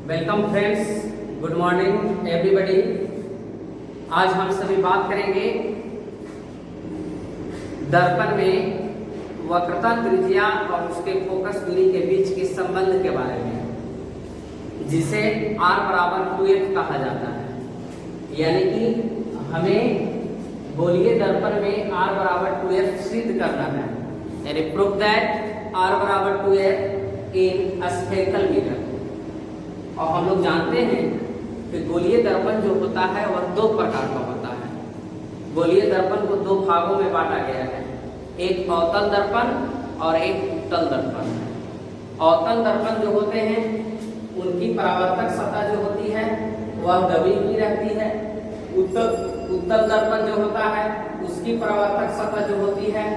Welcome friends, good morning everybody. आज हम सभी बात करेंगे दर्पण में वक्रता, त्रिज्या और उसके फोकस दूरी के बीच के संबंध के बारे में, जिसे r बराबर 2f कहा जाता है। यानी कि हमें गोलीय दर्पण में r बराबर 2f सिद्ध करना है, यानी प्रूव दैट r बराबर 2f इन स्फेरिकल मिरर। और हम लोग जानते हैं कि गोलीय दर्पण जो होता है वह दो प्रकार का होता है। गोलीय दर्पण को दो भागों में बांटा गया है, एक अवतल दर्पण और एक उत्तल दर्पण। अवतल दर्पण जो होते हैं उनकी परावर्तक सतह जो होती है वह दबी हुई रहती है। उत्तल दर्पण जो होता है उसकी परावर्तक सतह जो होती है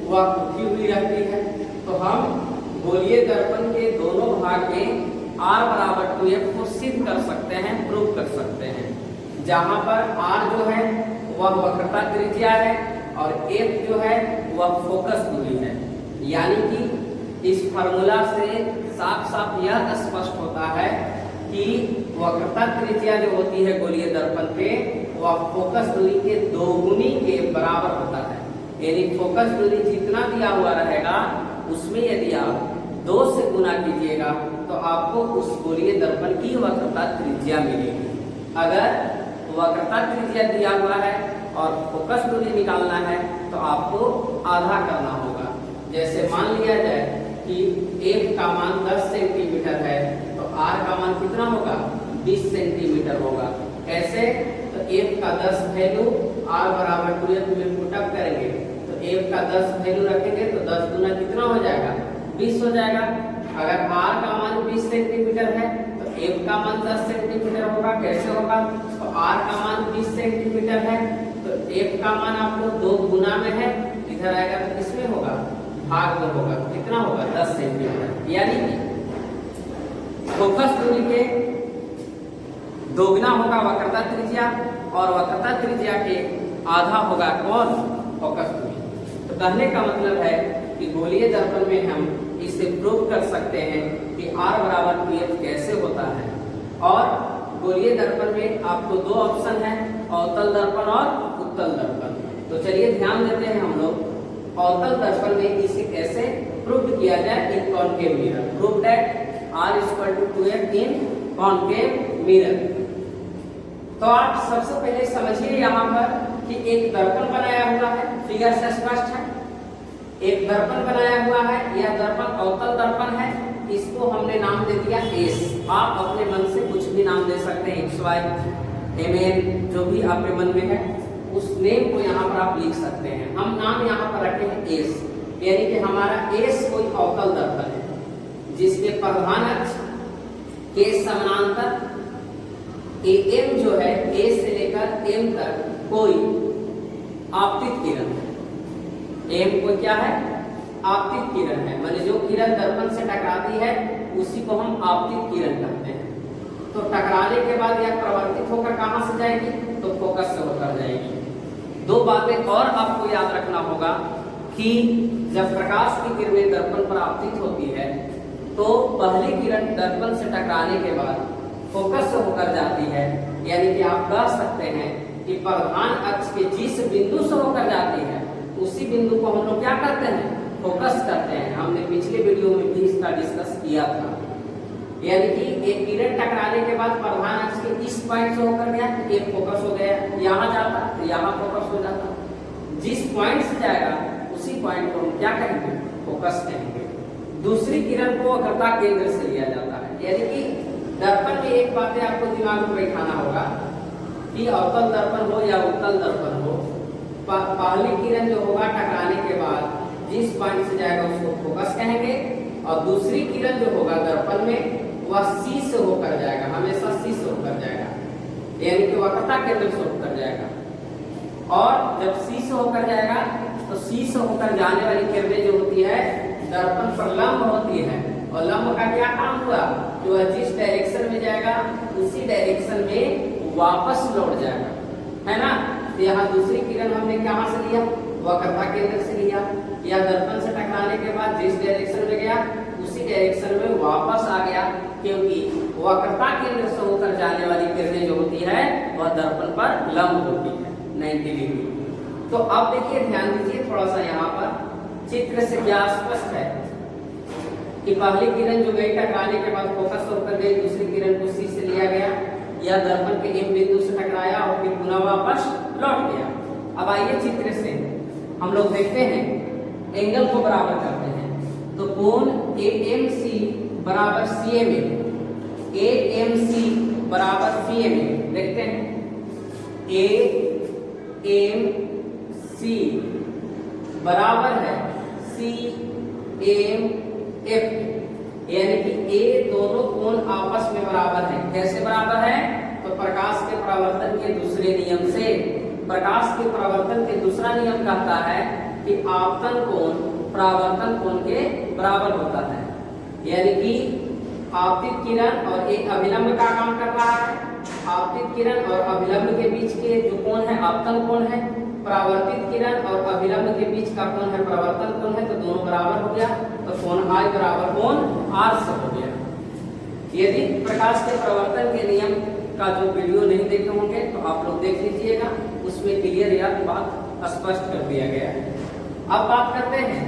वह उठी हुई रहती है। तो हम गोलीय दर्पण के दोनों भाग में r बराबर 2f को सिद्ध कर सकते हैं, प्रूव कर सकते हैं, जहां पर r जो है वह वक्रता त्रिज्या है और f जो है वह फोकस दूरी है। यानी कि इस फार्मूला से साफ साफ यह स्पष्ट होता है कि वक्रता त्रिज्या जो होती है गोलीय दर्पण पे वह फोकस दूरी के दोगुनी के बराबर होता है। यानी फोकस दूरी जितना दिया हुआ रहेगा उसमें यदि आप 2 से गुना कीजिएगा तो आपको उस गोलीय दर्पण की वक्रता त्रिज्या मिलेगी। अगर वक्रता त्रिज्या दिया हुआ है और फोकस दूरी निकालना है तो आपको आधा करना होगा। जैसे मान लिया जाए कि f का मान 10 सेंटीमीटर है तो r का मान कितना होगा, 20 सेंटीमीटर होगा। कैसे? तो f का 10 वैल्यू r बराबर 2f में पुटअप करेंगे तो f का 10 वैल्यू रखेंगे तो 10 गुना कितना हो जाएगा, 20 हो जाएगा। अगर r का मान 20 सेंटीमीटर है तो f का मान 10 सेंटीमीटर होगा। कैसे होगा? तो r का मान 20 सेंटीमीटर है तो f का मान आपको 2 गुना में है, इधर आएगा तो किसमें होगा, भाग में होगा। कितना होगा, 10 सेंटीमीटर। यानी कि फोकस दूरी के दोगुना होगा वक्रता त्रिज्या और वक्रता त्रिज्या के आधा होगा कौन, फोकस दूरी। तो कहने का मतलब है कि गोलीय दर्पण में हम इसे प्रूव कर सकते हैं कि r बराबर 2f कैसे होता है। और गोलीय दर्पण में आपको 2 ऑप्शन है, अवतल दर्पण और उत्तल दर्पण। तो चलिए ध्यान देते हैं हम लोग अवतल दर्पण में इसे कैसे प्रूव किया जाए in concave mirror. Prove that r = 2f in concave mirror. तो आप सबसे पहले समझिए यहाँ पर कि एक दर्पण बनाया हुआ है, फिगर से स्पष्ट है। एक दर्पण बनाया हुआ है, यह दर्पण अवतल दर्पण है, इसको हमने नाम दे दिया S। आप अपने मन से कुछ भी नाम दे सकते हैं, XY, MN, जो भी आपके मन में है उस नेम को यहाँ पर आप लिख सकते हैं। हम नाम यहाँ पर रखे हैं S, यानी कि हमारा S कोई अवतल दर्पण है जिसके प्रधान अक्ष के समानांतर AM जो है A से लेकर M तक कोई आपतित किरण है। M को क्या है, आपतित किरण है, माने जो किरण दर्पण से टकराती है उसी को हम आपतित किरण कहते हैं। तो टकराने के बाद यह प्रवर्तित होकर कहां से जाएगी, तो फोकस से होकर जाएगी। 2 बातें और आपको याद रखना होगा कि जब प्रकाश की किरणें दर्पण पर आपतित होती है तो पहली किरण दर्पण से टकराने के बाद फोकस से होकर जाती है। यानी कि आप कह सकते हैं कि प्रधान अक्ष के जिस बिंदु से होकर जाती है उसी बिंदु को हम लोग क्या करते हैं, फोकस करते हैं। हमने पिछले वीडियो में भी इसका डिस्कस किया था। यानी कि एक किरण टकराने के बाद प्रधान अक्ष के इस पॉइंट से होकर गया, एक फोकस हो गया, यहाँ जाता तो यहाँ फोकस हो जाता। जिस पॉइंट से जाएगा उसी पॉइंट को हम क्या कहेंगे, फोकस कहेंगे। दूसरी किरण को वक्रता केंद्र से लिया जाता है। यानी कि दर्पण में एक बात आपको दिमाग में बैठाना होगा कि अवतल दर्पण हो या उत्तल दर्पण हो, पहली किरण जो होगा टकराने के बाद जिस पॉइंट से जाएगा उसको फोकस कहेंगे और दूसरी किरण जो होगा दर्पण में वह C से होकर जाएगा, हमेशा C से होकर जाएगा, यानी कि वक्रता केंद्र से होकर जाएगा। और जब C से होकर जाएगा तो C से होकर जाने वाली किरणें जो होती है दर्पण पर लंब होती है और लंब का क्या काम हुआ कि वह जिस डायरेक्शन में जाएगा उसी डायरेक्शन में वापस लौट जाएगा, है ना। तो यहाँ दूसरी किरण हमने कहाँ से लिया, वक्रता केंद्र से लिया। या दर्पण से टकराने के बाद जिस डायरेक्शन में गया उसी डायरेक्शन में वापस आ गया, क्योंकि वक्रता केंद्र से होकर जाने वाली किरणें जो होती है वह दर्पण पर लंब होती है 90 डिग्री। तो अब देखिए ध्यान दीजिए थोड़ा सा यहाँ पर चित्र से क्या स्पष्ट है कि पहली किरण जो गई टकराने के बाद फोकस होकर गई, दूसरी किरण को सी से लिया गया या दर्पण के एम बिंदु से टकराया और फिर पुनः वापस लौट गया। अब आइए चित्र से हम लोग देखते हैं एंगल को बराबर करते हैं। तो कोण AMC बराबर CMA, AMC बराबर CMA देखते हैं AMC बराबर है CMF, यानी कि ए दोनों कोण आपस में बराबर हैं। कैसे बराबर है? तो प्रकाश के परावर्तन के दूसरे नियम से। प्रकाश के परावर्तन के दूसरा नियम कहता है कि आपतन कोण परावर्तन कोण के बराबर होता है, यानी कि आपतित किरण और एक अभिलंब का काम कर रहा है। आपतित किरण और अभिलंब के बीच के जो कोण है आपतन कोण है, परावर्तित किरण और अभिलंब के बीच का कोण है परावर्तन कोण है, तो दोनों बराबर हो गया। तो कोण I बराबर कोण R से हो गया। यदि प्रकाश के परावर्तन के नियम का जो वीडियो नहीं देखे होंगे तो आप लोग देख लीजिएगा, उसमें क्लियर यह बात स्पष्ट कर दिया गया है। अब बात करते हैं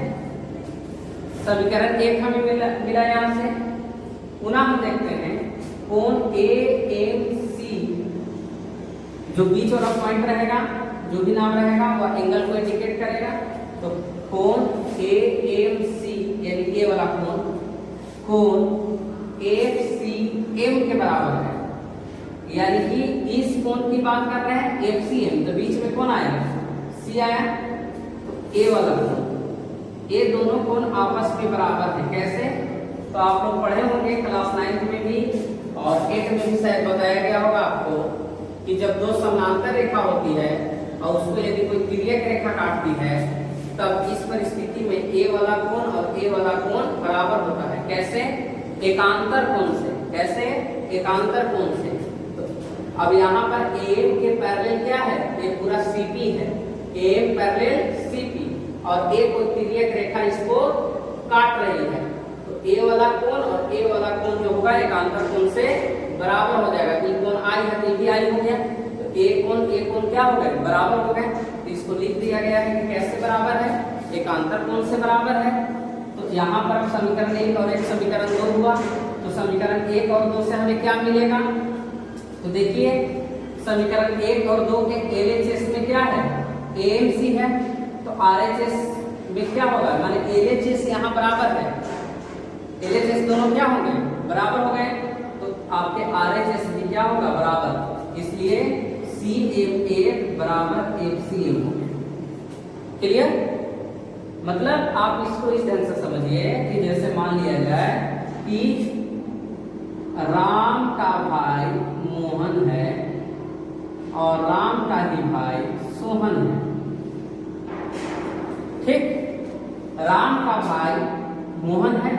समीकरण 1 हमें मिला यहाँ से, पुनः हम देखते हैं कोण AMC जो बीच वाला पॉइंट रहेगा, जो भी नाम रहेगा वह एंगल को इंडिकेट करेगा। तो कोण AMC यानी ये वाला कोण FCM के बराबर है, यानी कि इस कोण की बात कर रहे हैं FCM, तो बीच में कौन आया? C आया। तो A वाला कोण, ये दोनों कोण आपस में बराबर है। कैसे? तो आप लोग पढ़े होंगे क्लास 9 में भी और 8 में भी शायद बताया गया होगा आपको कि जब दो समानांतर रेखा होती है और उसको यदि कोई तिर्यक रेखा काटती है तब इस परिस्थिति में A वाला कोण और A वाला कोण बराबर होता है। कैसे? एकांतर कोण से। कैसे? एकांतर कोण से। तो अब यहाँ पर AM के पैरेलल क्या है? ये पूरा CP है, AM पैरेलल CP और A कोई तिर्यक रेखा इसको काट रही है। तो A वाला कोण और A वाला कोण जो होगा एकांतर कोण से बराबर हो जाएगा। ये कोण I है तो ये भी I हो गया, तो A कोण क्या हो गए? बराबर हो गए। तो इसको लिख दिया गया है कि कैसे बराबर है? एकांतर कोण से बराबर है। तो यहाँ पर समीकरण 1 और एक समीकरण 2 हुआ, तो समीकरण 1 और 2 से हमें क्या मिलेगा? तो देखिए समीकरण 1 और 2 के LHS में क्या है? AMC है, तो RHS में क्या होगा? माने LHS यहाँ बराबर है, LHS दोनों क्या होंगे? बराबर हो गए। तो आपके RHS भी क्या होगा? बराबर, इसलिए CMA बराबर FCM हो गया। क्लियर? मतलब आप इसको इस ढंग से समझिए कि जैसे मान लिया जाए कि राम का भाई मोहन है और राम का ही भाई सोहन है। ठीक, राम का भाई मोहन है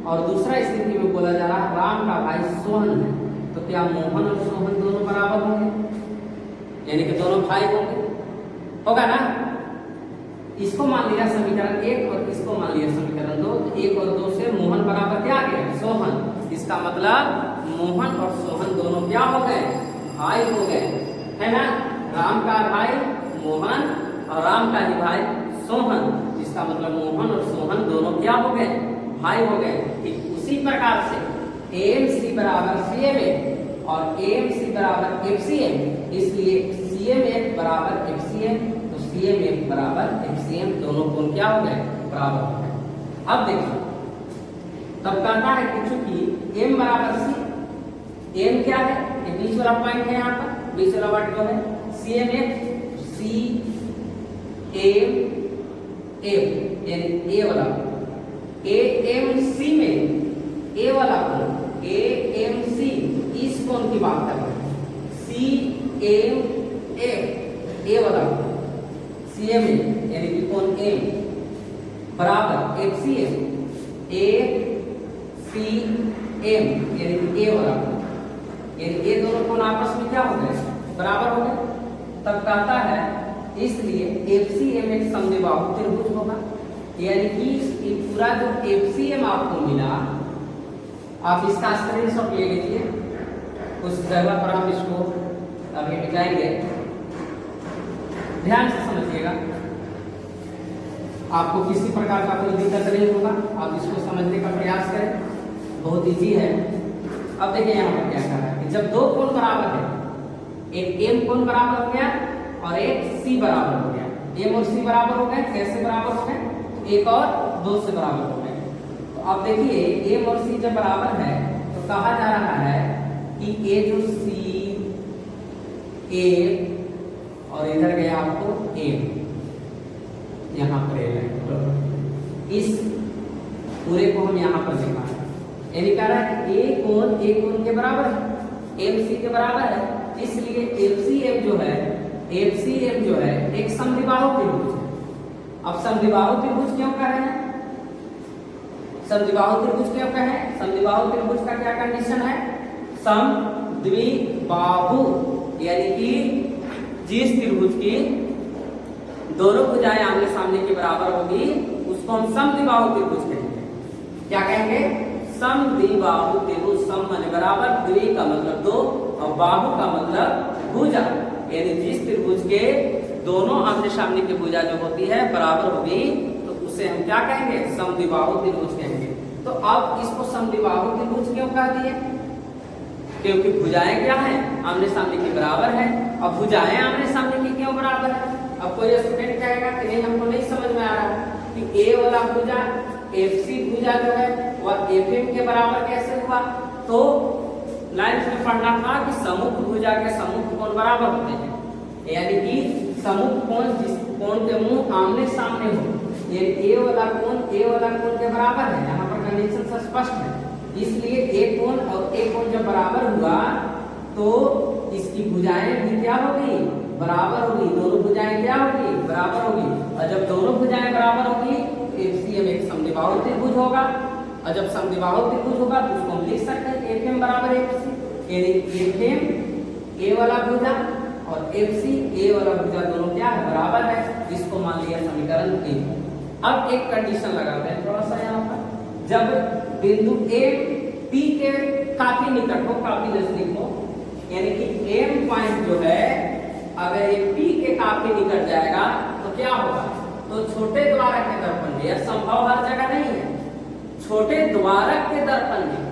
और दूसरा स्थिति में बोला जा रहा है राम का भाई सोहन है। तो क्या मोहन और सोहन दोनों बराबर होंगे? यानी कि दोनों भाई होंगे, होगा ना? इसको मान लिया समीकरण 1 और इसको मान लिया समीकरण 2। तो 1 और 2 से मोहन बराबर क्या आ गया? सोहन। इसका मतलब मोहन और सोहन दोनों क्या हो गए? भाई हो गए, है ना? राम का भाई मोहन और राम का ही भाई सोहन। इसका मतलब मोहन और सोहन दोनों क्या हो गए? भाई हो गए। ठीक उसी प्रकार से AMC बराबर CMA और AMC बराबर FCM, इसलिए CMF बराबर FCM, तो CMF बराबर FCM दोनों कोण क्या हो गए? बराबर हो गए। अब देखिए तब कहना है कि चूंकि M बराबर C, M क्या है? ये बीच वाला पॉइंट है, यहाँ पर बीच वाला वर्ड जो है CMF, CMF यानी A वाला। AMC में A वाला कोण, AMC इस कोण की बात कर रहे हैं। CMF A वाला कोण, CMA यानी कि कोण M बराबर FCM, ACM यानी कि A वाला कोण, यानी ये दोनों कोण आपस में क्या हो गए? बराबर हो गए। तब कहता है इसलिए FCM एक समद्विबाहु त्रिभुज होगा, यानी कि पूरा जो FCM आपको मिला आप इसका स्क्रीनशॉट ले लीजिए, उस जगह पर हम इसको अभी मिटाएंगे। ध्यान से समझिएगा, आपको किसी प्रकार का कोई दिक्कत नहीं होगा, आप इसको समझने का प्रयास करें, बहुत इजी है। अब देखिए यहाँ पर क्या कह रहा है कि जब दो कोण बराबर है, एक m कोण बराबर हो गया और एक c बराबर हो गया, m और c बराबर हो गए, कैसे बराबर हो गए, एक और दो से बराबर हो गए। तो अब देखिए m और c जब बराबर है तो कहा जा रहा है कि ये जो c a और इधर गया आपको m, यहाँ पर इस पूरे को हम यहाँ पर लिखा है, यानी कह रहा है कि a कोण के बराबर है, MC के बराबर है, इसलिए FCM जो है एक समद्विबाहु त्रिभुज है। अब समद्विबाहु त्रिभुज क्यों कहे हैं, समद्विबाहु त्रिभुज क्यों कहे हैं, समद्विबाहु त्रिभुज का क्या कंडीशन है, समद्विबाहु यानी कि जिस त्रिभुज की दोनों भुजाएं आमने सामने के बराबर होगी उसको हम समद्विबाहु त्रिभुज कहेंगे। क्या कहेंगे, समद्विबाहु त्रिभुज। सम माने बराबर, द्वि का मतलब दो और बाहु का मतलब भुजा, यानी जिस त्रिभुज के दोनों आमने सामने की भुजा जो होती है बराबर होगी तो उसे हम क्या कहेंगे, समद्विबाहु त्रिभुज कहेंगे। तो अब इसको समद्विबाहु त्रिभुज क्यों कह दिए, क्योंकि भुजाएं क्या हैं, आमने सामने की बराबर है। अब भुजाएं आमने सामने की क्यों बराबर है, अब कोई स्टूडेंट कहेगा कि नहीं हमको नहीं समझ में आ रहा कि ए वाला भुजा FC भुजा जो है वह FM के बराबर कैसे हुआ। तो लाइन्स में पढ़ना था कि सम्मुख भुजा के सम्मुख कोण बराबर होते हैं, यानी कि सम्मुख कोण जिस कोण के मुंह आमने सामने हो, ये ए वाला कोण के बराबर है। यहाँ पर कंडीशन से स्पष्ट है, इसलिए ए कोण और ए कोण जब बराबर हुआ तो इसकी भुजाएं भी क्या होगी, बराबर होगी, दोनों भुजाएं क्या होगी, बराबर होगी। और जब दोनों भुजाएं बराबर होगी तो FCM एक समद्विबाहु त्रिभुज होगा, और जब समद्विबाहु त्रिभुज होगा तो उसको हम लिख सकते हैं FM बराबर FC, यानी FM ए वाला भुजा और FC ए वाला भुजा दोनों क्या है, बराबर है। इसको मान लिया समीकरण 3। अब एक कंडीशन लगाते हैं थोड़ा सा यहाँ पर, जब बिंदु A P के काफी निकट हो, काफी नजदीक हो, यानी कि M पॉइंट जो है अगर ये P के काफी निकट जाएगा तो क्या होगा, तो छोटे द्वारक के दर्पण में, यह संभव हर जगह नहीं है, छोटे द्वारक के दर्पण में,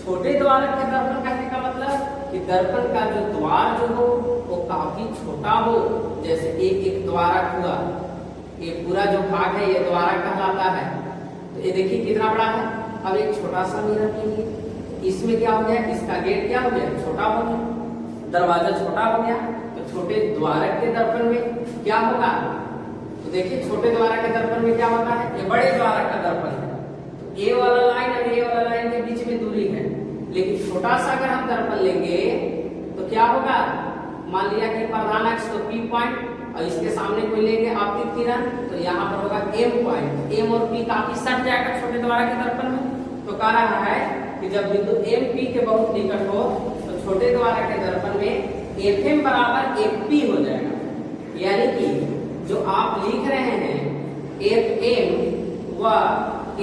छोटे द्वारक के दर्पण कहने का मतलब कि दर्पण का जो द्वार जो हो वो काफी छोटा हो। जैसे एक द्वारक हुआ, ये पूरा जो भाग है ये द्वारक कहलाता है। तो ये देखिए कितना बड़ा है। अब एक छोटा सा मिरर लीजिए, इसमें क्या हो गया, इसका गेट क्या हो गया, छोटा हो गया, दरवाजा छोटा हो गया। तो छोटे द्वारक के दर्पण में क्या होगा, तो देखिए छोटे द्वारक के दर्पण में क्या होता है, ये बड़े द्वारक का दर्पण है। तो ए वाला लाइन और ए वाला लाइन के बीच में दूरी है, लेकिन छोटा सा अगर हम दर्पण लेंगे तो क्या होगा, मान लिया कि प्रधान अक्ष तो P पॉइंट और इसके सामने कोई लेंगे आपतित किरण, तो यहाँ पर होगा M पॉइंट। M और P काफी सट जाएगा छोटे द्वारक के दर्पण में। तो कह रहा है कि जब बिंदु M P के बहुत निकट हो तो छोटे द्वारक के दर्पण में FM बराबर FP हो जाएगा, यानी कि जो आप लिख रहे हैं FM वह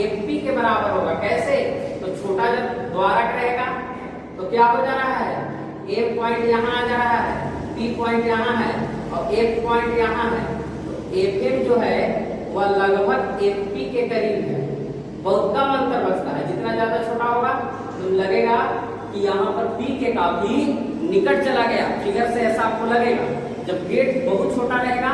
FP के बराबर होगा। कैसे, तो छोटा जब द्वारक रहेगा तो क्या हो जा रहा है, M पॉइंट यहाँ आ जा रहा है, P पॉइंट यहाँ है और F पॉइंट यहाँ है। तो FM जो है वह लगभग FP के करीब है, बहुत कम अंतर बचता है। जितना ज्यादा छोटा होगा तो लगेगा कि यहाँ पर P के काफी निकट चला गया, फिगर से ऐसा आपको लगेगा। जब गेट बहुत छोटा रहेगा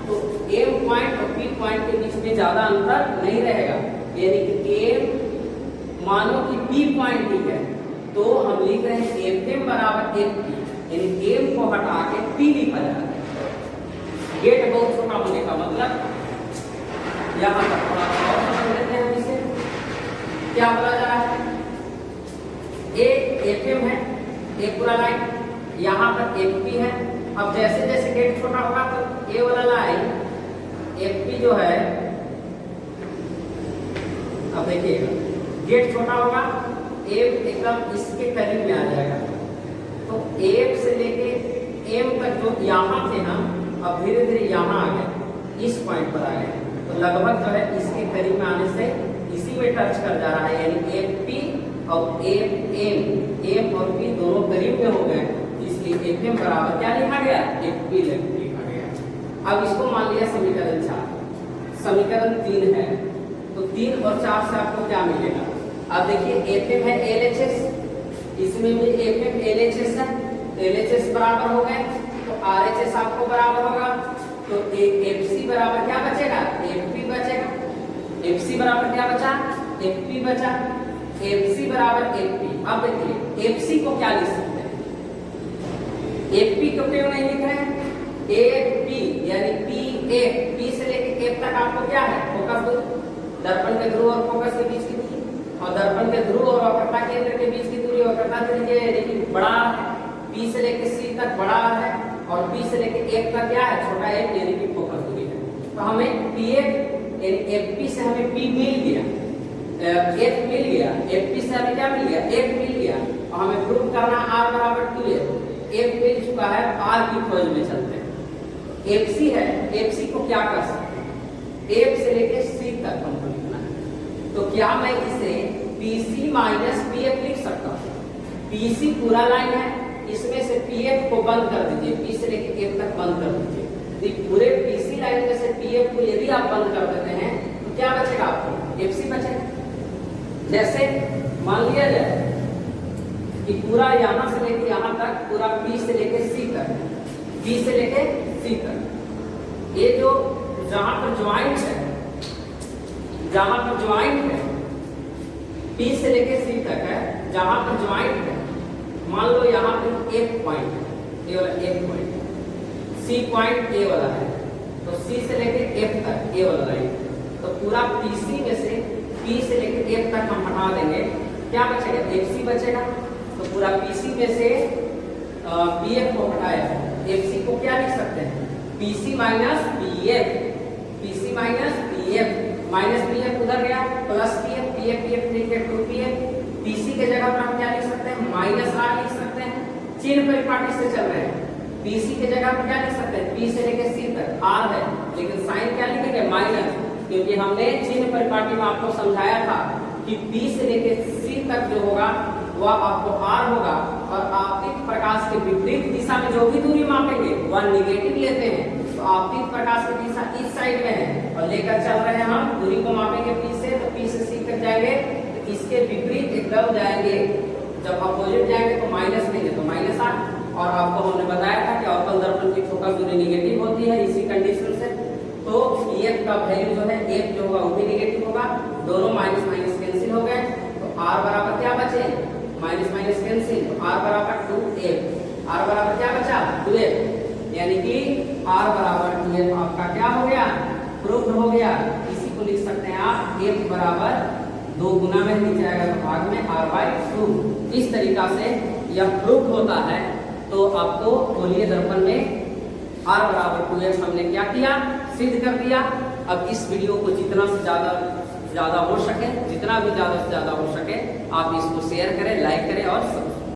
तो M पॉइंट और P पॉइंट के बीच में ज्यादा अंतर नहीं रहेगा, यानी कि M मानो कि P पॉइंट ठीक है तो हम लिख रहे हैं FM बराबर FP, यानी M को हटा के P लिखा जा रहा है। गेट बहुत छोटा होने का मतलब यहाँ पर थोड़ा और समझ लेते हैं। इसे क्या बोला जा रहा है, एक FM है, एक पूरा लाइन, यहाँ पर FP है। अब जैसे जैसे गेट छोटा होगा तो ए वाला लाइन FP जो है, अब देखिएगा गेट छोटा होगा, M एकदम इसके करीब में आ जाएगा। तो M से लेके M तक जो यहाँ थे हम, अब धीरे धीरे यहाँ आ गए, इस पॉइंट पर आ गए। तो लगभग जो है इसके करीब में आने से इसी में टच कर जा रहा है, यानी FP और एम और पी दोनों करीब में हो गए, इसलिए एफ एम बराबर क्या लिखा गया, एफ पी लिखा गया। अब इसको मान लिया समीकरण 4, समीकरण 3 है, तो 3 और 4 से आपको क्या मिलेगा। अब देखिए एफ एम है LHS, इसमें भी एफ एम LHS है, LHS बराबर हो गए, तो RHS आपको बराबर होगा, तो FC बराबर क्या बचेगा, FP बचेगा। FC बराबर क्या बचा, FP बचा, FC बराबर FP। अब देखिए FC को क्या लिख सकते हैं, FP को क्यों नहीं लिख रहे हैं, FP यानी P से लेके F तक आपको क्या है, फोकस दूरी, दर्पण के ध्रुव और फोकस के बीच की दूरी, और दर्पण के ध्रुव और वक्रता केंद्र के बीच की दूरी वक्रता केंद्र के बड़ा है, P से लेके C तक बड़ा है, और P से लेके F तक क्या है, छोटा f यानी कि फोकस दूरी है। तो हमें PF यानी FP से हमें P मिल गया, F मिल गया, FP से हमें क्या मिल गया, F मिल गया, और हमें प्रूव करना R बराबर 2F, F मिल चुका है, R की खोज में चलते हैं। FC है, FC को क्या कर सकते हैं, F से लेके C तक हमको लिखना है, तो क्या मैं इसे PC माइनस PF लिख सकता हूँ। PC पूरा लाइन है, इसमें से PF को बंद कर दीजिए, P से लेके F तक बंद कर दीजिए, तो पूरे PC लाइन में से PF को यदि आप बंद कर देते हैं तो क्या बचेगा आपको, FC बचेगा। जैसे मान लिया जाए कि पूरा यहाँ से लेके यहाँ तक पूरा P से लेके C तक, P से लेके C तक, ये जो जहां पर ज्वाइंट है, जहां पर ज्वाइंट है P से लेके C तक है, जहां पर ज्वाइंट है, मान लो यहाँ पे एक पॉइंट है, ये वाला एक पॉइंट है, C पॉइंट ए वाला है, तो C से लेके F तक ए वाला लाइन, तो पूरा PC में से P से लेके F तक हम हटा देंगे, क्या बचेगा, FC बचेगा। तो पूरा PC में से PF को हटाया, FC को क्या लिख सकते हैं, PC minus PF, PC minus PF, minus PF उधर गया, प्लस PF, PF PF लिख के 2PF, PC के जगह पर हम क्या लिख सकते हैं, माइनस R लिख सकते हैं, चिन्ह परिपाटी से चल रहे हैं, PC के जगह पर क्या लिख सकते हैं, P से लेके C तक R है, लेकिन साइन क्या लिखेंगे, माइनस, क्योंकि हमने चिन्ह परिपाटी में आपको समझाया था कि P से लेके C तक जो होगा वह आपको R होगा, और आपतित प्रकाश के विपरीत दिशा में जो भी दूरी मापेंगे वह निगेटिव लेते हैं, तो आपतित प्रकाश की दिशा इस साइड में है, और लेकर चल रहे हैं हम दूरी को मापेंगे P से, तो P से C तक जाएंगे, इसके विपरीत एकदम जाएंगे, जब अपोजिट जाएंगे तो माइनस लेंगे तो माइनस R, और आपको हमने बताया था कि अवतल दर्पण की फोकस दूरी नेगेटिव होती है इसी कंडीशन से, तो F का वैल्यू जो है, F जो होगा वो भी नेगेटिव होगा, दोनों माइनस माइनस कैंसिल हो गए, तो R बराबर क्या बचे, माइनस माइनस कैंसिल, तो R बराबर 2F, R बराबर क्या बचा, 2F, यानी कि R बराबर 2F आपका क्या हो गया, प्रूव्ड हो गया। इसी को लिख सकते हैं आप F बराबर 2 गुना में नीचे आएगा तो भाग में R/2, इस तरीका से यह प्रूव्ड होता है। तो आपको गोलीय दर्पण में R बराबर 2F हमने क्या किया, सिद्ध कर दिया। अब इस वीडियो को जितना से ज्यादा हो सके, जितना भी ज्यादा से ज्यादा हो सके आप इसको शेयर करें, लाइक करें और